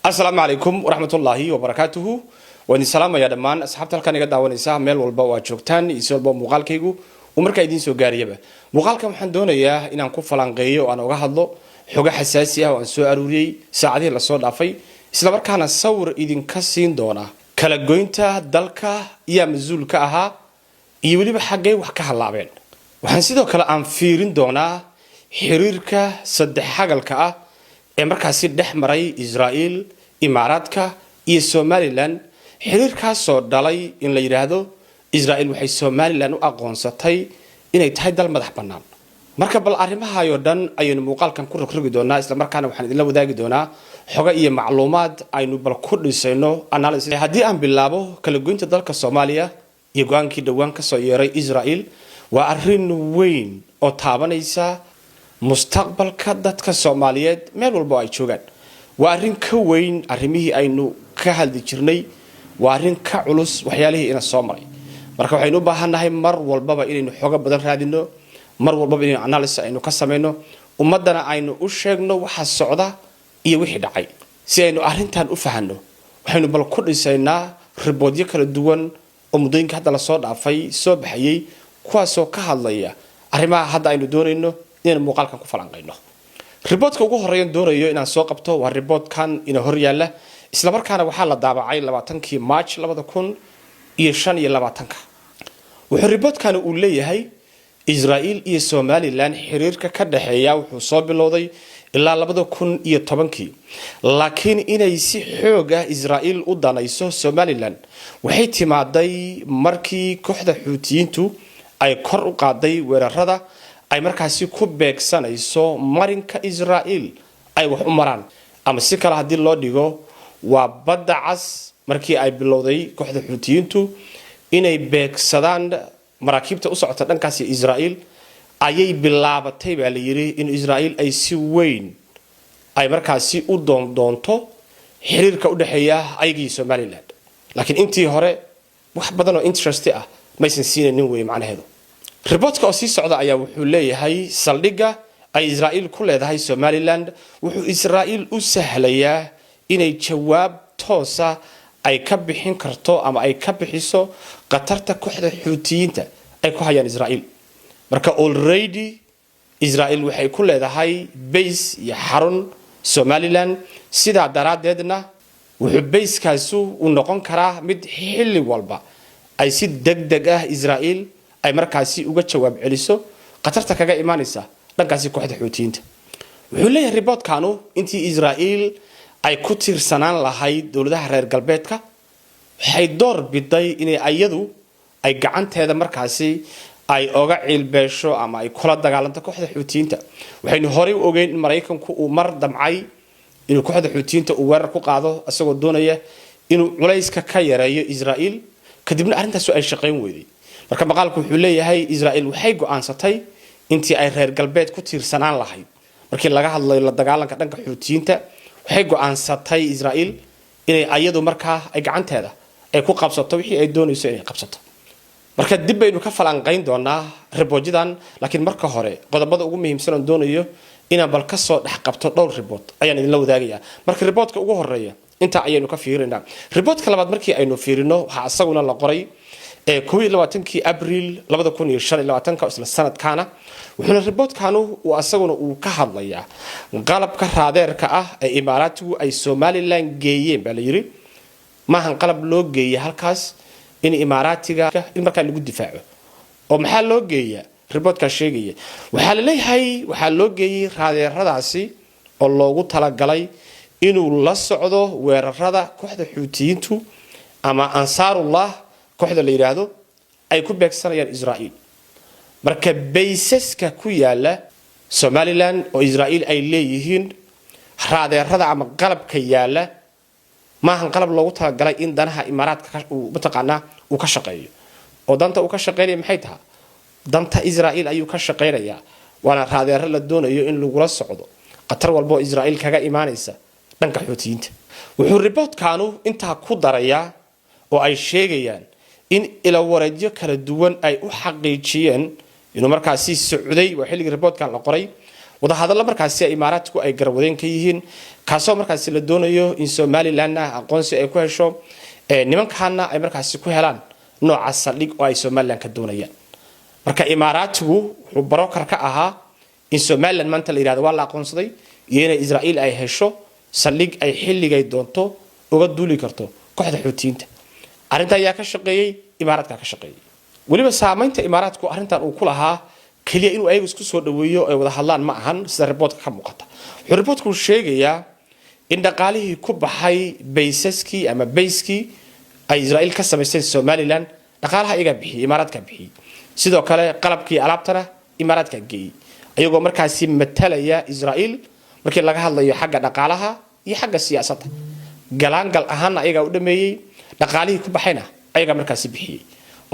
السلام عليكم ورحمة الله وبركاته وإن سلام يا دمان أصحاب الكان يقدر ونساء ميل والبوا وجوكتان يسول بوا مقال كيجو ومركا يدين سو قاريبة مقال كم حندون إياه إن أنكو فلانقية وأنا وجهضله حاجة حساسية وأن سو أروري ساعدين للصوت عفي إسلام كان الصور إذن كسين دونا كلا جوينتا دلكا يا مزول كأها يولي بحاجة وحكها اللعبين وحنسيدو كلا أنفيرين دونا حريركا صد حاجة الكأ markaasi dhex maray Israel Imaaraadka iyo Somaliland xiriirkaas soo dhalay in la yiraahdo Israel waxay Somaliland u aqoonsatay inay tahay dal madax bannaan marka bal arrimaha oo dhan ayaynu muuqaalkan ku rogrogi doonaa isla markaana waxaan idin la wadaagi doonaa xogo iyo macluumaad aynu bal ku dhisayno analysis haddii aan bilaabo kala goynta dalka Soomaaliya iyo go'aankii dhawaan ka soo yeeray Israel waa arrin weyn oo taabanaysa mustaqbalka dadka Soomaaliyeed meel walba ay joogaan waa arrin ka weyn arrimihii aynu ka hadli jirnay waa arrin ka culus waxyaalihii ina soo maray marka waxaynu u baahanahay mar walba inaynu xogo badan raadino mar walba inaynu analysis aynu ka sameeyno ummadana aynu u sheegno waxa socda iyo wixii dhacay si aynu arrintan u fahanno waxaynu bal ku dhisaynaa riboodyo kala duwan oo muddooyinka hadda la soo dhaafay soo baxayay kuwaas oo ka hadlaya arrimaha hadda aynu doonayno inaan muuqaalkan ku falanqeyno riboodka ugu horeeyay doonayo inaan soo qabto waa riboodkan ina hor yaala isla markaana waxa la daabacay 20kii March 2025 wuxuu riboodkan uu leeyahay Israel iyo Somaliland xiriirka ka dhaxeeya wuxuu soo bilowday ilaa 2010kii laakiin inay si xoog ah Israel u danayso Somaliland waxay timaaday markii kooxda Xuutiyiintu ay kor u qaaday weerarada ay markaasi ku beegsanayso marinka Israel ay wax u maraan ama si kala hadii loo dhigo waa badda cas markii ay bilowday kooxda Xuutiyiintu inay beegsadaan maraakiibta u socota dhankaasi Israel ayay bilaabatay baa la yiri in Israel ay si weyn ay markaasi u doonto xiriirka u dhaxeeya ayagii Somaliland laakiin intii hore wax badan oo interest ah ma aysan siinaynin way macnaheedu riboodka oo sii socda ayaa wuxuu leeyahay saldhiga ay Israel ku leedahay Somaliland wuxuu Israel u sahlayaa inay jawaab toosa ay ka bixin karto ama ay ka bixiso qatarta kooxda Xuutiyiinta ay ku hayaan Israel marka already Israel waxay ku leedahay base iyo xarun Somaliland sida daraadeedna wuxuu base-kaasu u noqon karaa mid xilli walba ay si degdeg ah Israel ay markaasi uga jawaab celiso qatarta kaga imaanaysa dhankaasi kooxda Xuutiyiinta wuxuu leeyahay riboodkanu intii Israel ay ku tiirsanaan lahayd dawladaha reer galbeedka waxay door biday inay ayadu ay gacanteeda markaasi ay oga cilbeesho ama ay kula dagaalanto kooxda Xuutiyiinta waxaynu horey u ogeyn in Mareykanku uu mar damcay inuu kooxda Xuutiyiinta uu weerar ku qaado asagoo doonaya inuu culayska ka yareeyo Israel kadibna arrintaas ay shaqeyn weyday marka maqaalku wuxuu leeyahay Israel waxay go'aansatay intii ay reer galbeed ku tiirsanaan lahayd markii laga hadlayo la dagaalanka dhanka Xuutiyiinta waxay go'aansatay Israel inay ayadu markaa ay gacanteeda ay ku qabsato wixii ay doonayso inay qabsato marka dib baynu ka falanqeyn doonaa riboojidan laakiin marka hore qodobada ugu muhiimsan oo doonayo inaan bal ka soo dhax qabto dhowr ribood ayaan idin la wadaagayaa marka riboodka ugu horeeya inta ayaynu ka fiirinaa riboodka labaad markii aynu fiirino waxa asaguna la qoray 22kii Abriil 2025 isla sanadkaana wuxuu riboodkanu uu asaguna uu ka hadlayaa qalabka raadeerka ah ee Imaaraadku ay Somaliland geeyeen baa la yiri maahan qalab loo geeyay halkaas in Imaaraatiga in markaa lagu difaaco oo maxaa loo geeyaa riboodka sheegaya waxa la leeyahay waxa loo geeyay raadeeradaasi oo loogu talagalay inuu la socdo weerarada kooxda Xuutiyiintu ama Ansaarullah kooxda la yiraahdo ay ku beegsanayaan Israel marka baysaska ku yaala Somaliland oo Israel ay leeyihiin raadeerada ama qalabka yaala maahan qalab loogu talagalay in danaha Imaaraadka uu mataqaana uu ka shaqeeyo oo danta uu ka shaqeeyo maxay tahay danta Israel ayuu ka shaqeeyaa waana raadeero la doonayo in lagu la socdo qatar walba Israel kaga imaanaysa dhanka Xuutiyiinta wuxuu riboodkanu inta ku darayaa oo ay sheegayaan in ila wareedyo kala duwan ay u xaqiijiyeen inuu markaasi socday waa xilliga riboodkan la qoray wadahadallo markaasi imaaraadku ay garwadeen ka yihiin kaasoo markaasi la doonayo in Somaliland aqoonsi ay ku hesho nimankaana ay markaasi ku helaan nooca saldhig oo ay Somaliland ka doonayaan marka imaaraadku wuxuu broker ka ahaa in Somaliland maanta la yiraahdo waa la aqoonsaday iyo in Israel ay hesho saldhig ay xilligay doonto uga duuli karto kooxda Xuutiyiinta arinta ayaa ka shaqeeyay imaaraadka ka shaqeeyay waliba saamaynta imaaraadku arintan uu ku lahaa kaliya inuu ayagu isku soo dhaweeyo ay wada hadlaan ma ahan sida reportka ka muuqata wuxuu reportku sheegayaa in dhaqaalihii ku baxay baysaskii ama bayskii ay Israel ka samaysay Somaliland dhaqaalaha iyaga bixiyay imaaraadka bixiyay sidoo kale qalabkii alaabtana imaaraadka geeyay ayagoo markaasi matalaya Israel markii laga hadlayo xagga dhaqaalaha iyo xagga siyaasadda galaangal ahaan ayaga u dhameeyay dhaqaalihii ku baxayna ayaga markaasi bixiyay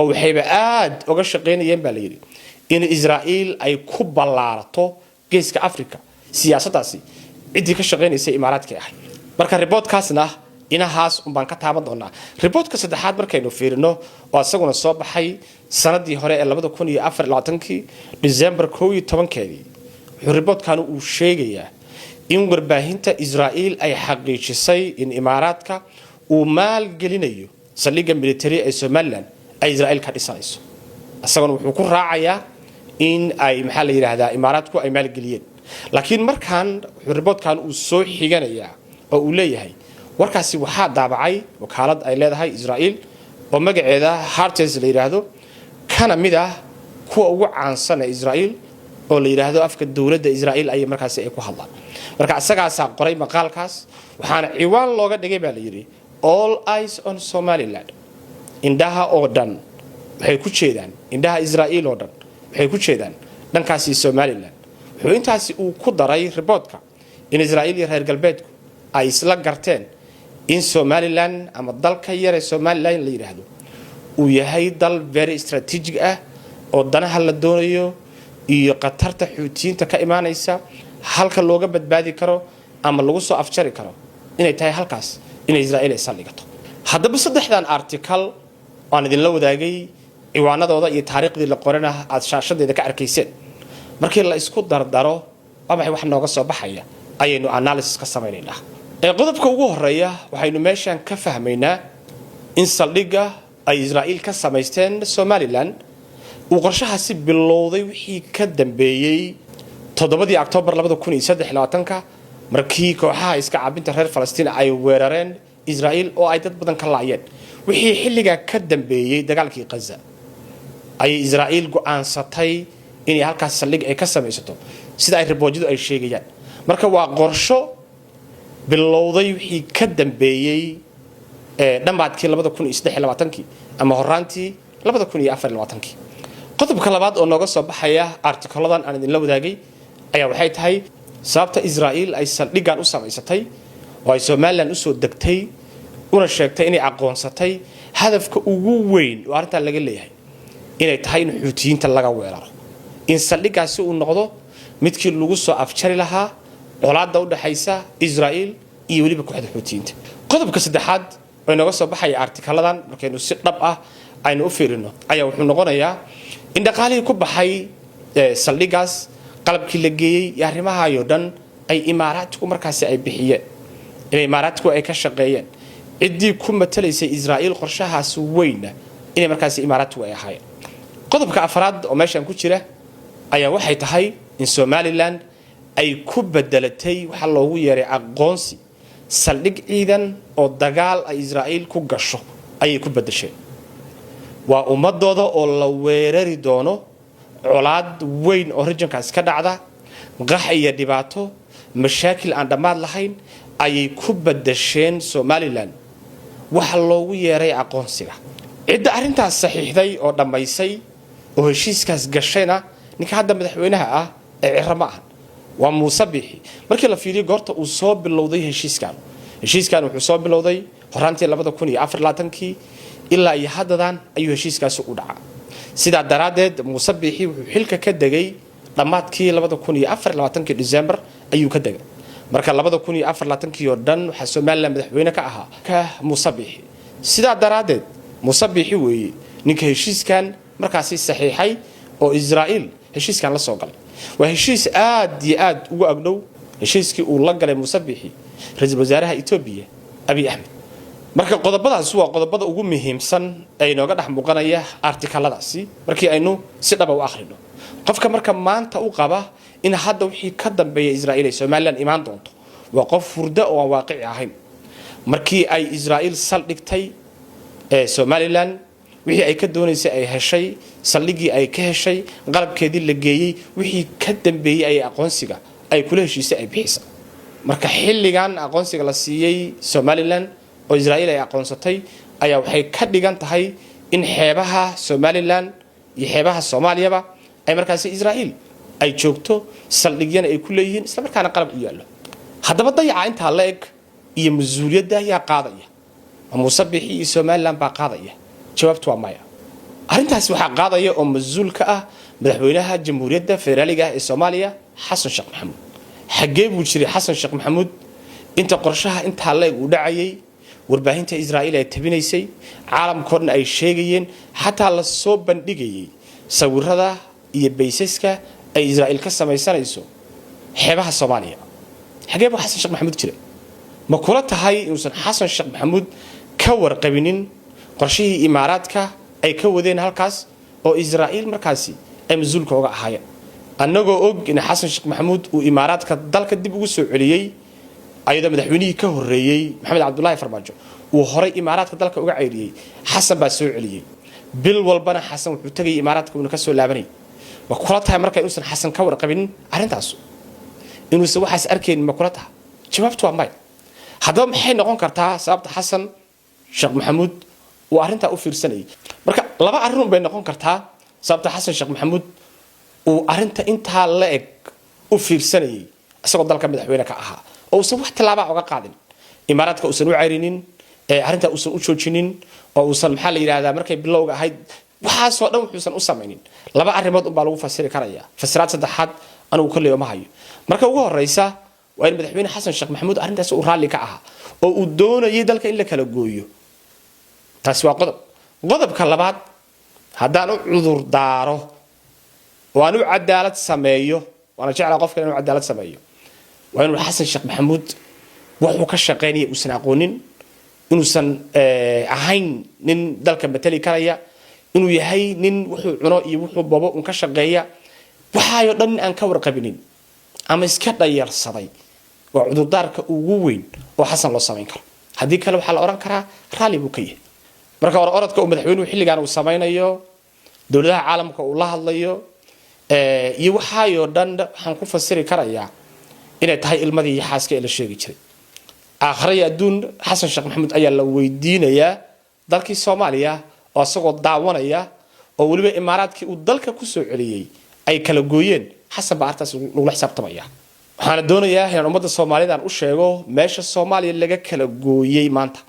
oo waxayba aad uga shaqeynayeen baa la yiri in Israel ay ku ballaarato geeska Afrika siyaasaddaasi cidii ka shaqeynaysa imaaraadka ah marka reportkaasna inahaas baan ka taaban doonaa reportka saddexaad markaynu fiirino oo asaguna soo baxay sanadii hore ee 2024 December 11keedii wuxuu reportkan uu sheegayaa in warbaahinta Israel ay xaqiijisay in imaaraadka uu maal gelinayo saldhigga military ee Somaliland ay Israel ka dhisayso asaguna wuxuu ku raacayaa in ay maxaa la yiraahdaa imaaraadku ay maal geliyeen laakiin markaan reportkan uu soo xiganayaa oo uu leeyahay warkaasi waxaa daabacay wakaalad ay leedahay Israel oo magaceeda Hartes la yiraahdo kana mid ah kuwa ugu caansan ee Israel oo la yiraahdo afka dawladda Israel ay markaasi ay ku hadlaan marka asagaas qoray maqaalkaas waxaana ciwaan looga dhigay baa la yiri all eyes on Somaliland indhaha oo dhan waxay ku jeedaan indhaha Israel oo dhan waxay ku jeedaan dhankaasi Somaliland wuxuu intaasi uu ku daray reportka in Israel iyo reer galbeedku ay isla garteen in Somaliland ama dalka yar ee Somaliland la yiraahdo uu yahay dal very strategic ah oo danaha la doonayo iyo qatarta Xuutiyiinta ka imaanaysa halka looga badbaadi karo ama lagu soo afjari karo inay tahay halkaas in Israel ay saldhigato haddaba saddexdan article aan idin la wadaagay ciwaanadooda iyo taariikhdii la qoranaha aad shaashadeeda ka arkayseen markii la isku dardaro waxay wax nooga soo baxaya ayaynu analysis ka sameeynaa qodobka ugu horeeya waxaynu meeshan ka fahmaynaa in saldhigga ay Israel ka samaysteen Somaliland uu qorshahaasi bilowday wixii ka dambeeyay 7 October 2023 markii kooxaha iska caabinta reer Falastiin ay weerareen Israel oo ay dad badan ka laayeen wixii xilliga ka dambeeyay dagaalkii Gaza ay Israel go'aansatay in halkaas saldhig ay ka samaysato sida ay riboojadu ay sheegayaan marka waa qorsho bilowday wixii ka dambeeyay dhamaadkii 2023 ama horaantii 2024 qodobka labaad oo nooga soo baxaya artikaladan aan idin la wadaagay ayaa waxay tahay sababta Israel ay saldhigan u samaysatay oo ay Somaliland u soo degtay una sheegtay inay aqoonsatay hadafka ugu weyn oo arinta laga leeyahay inay tahay in Xuutiyiinta laga weeraro in saldhigaasi uu noqdo midkii lagu soo afjari lahaa colaadda u dhaxaysa Israel iyo waliba kooxda Xuutiyiinta qodobka saddexaad oo nooga soo baxay artikaladan markaynu si dhab ah aynu u fiirino ayaa wuxuu noqonayaa in dhaqaalihii ku baxay saldhigaas qalabkii la geeyay iyo arrimaha oo dhan ay imaaraadku markaasi ay bixiyeen in imaaraadku ay ka shaqeeyeen cidii ku matalaysay Israel qorshahaas weyn in markaasi imaaraadku ay ahaayeen qodobka afraad oo meeshan ku jira ayaa waxay tahay in Somaliland ay ku bedelatay waxa loogu yeeray aqoonsi saldhig ciidan oo dagaal ay Israel ku gasho ayay ku bedeshay waa ummadooda oo la weerari doono colaad weyn oo regionkaas ka dhacda qax iyo dhibaato mashaakil aan dhamaad lahayn ayay ku bedesheen Somaliland waxa loogu yeeray aqoonsiga cidda arintaas saxiixday oo dhamaysay oo heshiiskaas gashayna ninka hadda madaxweynaha ah ee Cirama ah waa Muuse Biixi markii la fiiriyo goorta uu soo bilowday heshiiskan wuxuu soo bilowday horaantii 2024 ilaa iyo haddadan ayuu heshiiskaas u dhacay sida daraadeed Muuse Biixi wuxuu xilka ka dagay dhamaadkii 2024 December ayuu ka dagay marka 2024 oo dhan waxa Somaliland madaxweyne ka ahaa ka Muuse Biixi sida daraadeed Muuse Biixi weeye ninka heshiiskan markaasi saxiixay oo Israel heshiiskan la soo galay وهشيس آد وأجنو هشيس كي والله قال مسبحي رئيس وزراء إثيوبيا أبي أحمد marka qodobadaas waa qodobada ugu muhiimsan ay nooga dhax muuqanaya artikaladaasi markii aynu si dhab ah u akhrino qofka marka maanta u qaba in hadda wixii ka dambeeyay Israa'iil ay Soomaaliland imaan doonto waa qof furda oo aan waaqici ahayn markii ay Israa'iil saldhigtay Soomaaliland wixii ay ka doonaysay ay heshay saldhigii ay ka heshay qalabkeedii la geeyay wixii ka dambeeyay ay aqoonsiga ay kula heshiisay ay bixisay marka xilligan aqoonsiga la siiyay Soomaaliland oo Israa'iil ay aqoonsatay ayaa waxay ka dhigan tahay in xeebaha Soomaaliland iyo xeebaha Soomaaliyaba ay markaas Israa'iil ay joogto saldhigyana ay ku leeyihiin isla markaana qalab u yaalo haddaba dayaca inta la eg iyo mas'uuliyadda ayaa qaadaya musabixi iyo Soomaaliland baa qaadaya jawaabtu waa maya arintaas waxa qaadaya oo mas'uul ka ah madaxweynaha jamhuuriyadda federaaliga ee Soomaaliya Xasan Sheekh Maxamuud xagee buu jiray Xasan Sheekh Maxamuud inta qorshaha inta la eg u dhacayay warbaahinta Israa'iil ay tabinaysay caalamkoodna ay sheegayeen xataa la soo bandhigayay sawirada iyo baysaska ay Israa'iil ka samaysanayso xeebaha Soomaaliya xagee buu Xasan Sheekh Maxamuud jiray ma kula tahay inuusan Xasan Sheekh Maxamuud ka warqabinin qorshihii Imaaraadka ay ka wadeen halkaas oo Israa'iil markaasi ay mas'uulka uga ahaayeen annagoo og in Xasan Sheekh Maxamuud uu Imaaraadka dalka dib ugu soo celiyay ayada madaxweynihii ka horeeyay Maxamed Cabdullaahi Farmaajo uu horay Imaaraadka dalka uga ceyriyay Xasan baa soo celiyay bil walbana Xasan wuxuu tagay Imaaraadka uu ka soo laabanay ma kula tahay markay uusan Xasan ka warqabin arintaas inuu soo waxaas arkeen ma kula tahay jawaabtu waa may haddaba maxay noqon kartaa sababta Xasan Sheekh Maxamuud uu arinta u fiirsanay marka laba arin bay noqon kartaa sababta Xasan Sheekh Maxamuud uu arinta inta la eg u fiirsanay asagoo dalka madaxweyne ka ahaa oo soo wax talaaba uga qaadin Imaaraadka uu san u ceyrinin arinta uu san u joojinin oo uu san maxaa la yiraahdaa markay bilowga ahayd waxa soo dhan wuxuu san u sameeynin laba arimood u baa lagu fasiri karaya fasiraad saddexaad anigu kulliyo ma hayo marka ugu horeysa waa in madaxweyne Xasan Sheekh Maxamuud arintaas uu raali ka ahaa oo uu doonayay dalka in la kala gooyo taas waa qodobka labaad haddaan u cudur daaro oo aan u cadaalad sameeyo waana jeclaa qofka inuu cadaalad sameeyo وإنه حسن شيخ محمود وحو كشقيني وسن aqoonin inuusan ahayn nin dalka matali karaya inuu yahay nin wuxuu cuno iyo wuxuu babo uu ka shaqeeya waxaayo dhan aan ka warqabinin ama iska dhayarsaday waa cudurdaarka ugu weyn oo Xasan loo sameyn karo hadii kale waxa la oran karaa raali buu ka yahay marka orodka uu madaxweynuhu xilligan uu sameeynayo dawladaha caalamka uu la hadlayo iyo waxaayo dhan waxaan ku fasiri karayaa inay tahay ilmadii xaaska ee la sheegi jiray aakhiraya adduun Xasan Sheekh Maxamuud ayaa la weydiinayaa dalkii Soomaaliya oo asagoo daawanaya oo waliba Imaaraadkii uu dalka ku soo celiyay ay kala gooyeen Xasan baa artaas lagu xisaabtamaya waxaan doonayaa in ummadda Soomaaliyeed aan u sheego meesha Soomaaliya laga kala gooyay maanta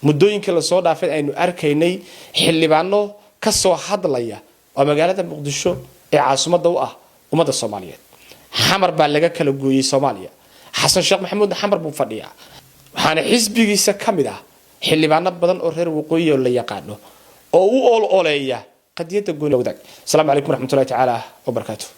muddooyinkii la soo dhaafay aynu arkaynay xildhibaano ka soo hadlaya oo magaalada Muqdisho ee caasimadda u ah ummadda Soomaaliyeed xamar baa laga kala gooyay Soomaaliya Xasan Sheekh Maxamuud xamar buu fadhiyaa waxaana xisbigiisa kamid ah xildhibaano badan oo reer waqooyi oo la yaqaano oo u ol oleeya qadiyada gooni wadaag. Assalamu alaykum warahmatullahi ta'ala wa barakatuh.